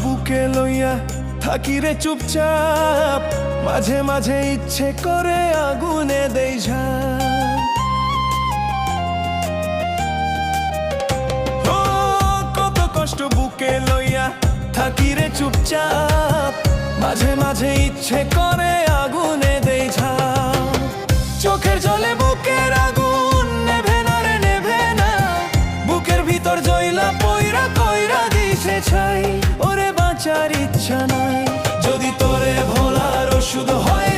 বুকে লইয়া থাকি রে চুপচাপ, মাঝে মাঝে ইচ্ছে করে আগুনে দেই ঝাঁপ। ও কত কষ্ট বুকে লইয়া থাকি রে চুপচাপ, মাঝে মাঝে ইচ্ছে করে আগুনে দেই ঝাঁপ। চোখের জলে বুকের আগুন নেভে না রে নেভে না, বুকের ভিতর জ্বলা পয়রা কইরা দিছে ছাই। ওরে বাঁচার ইচ্ছা নাই, যদি তোরে ভোলার ওষুধ হয়।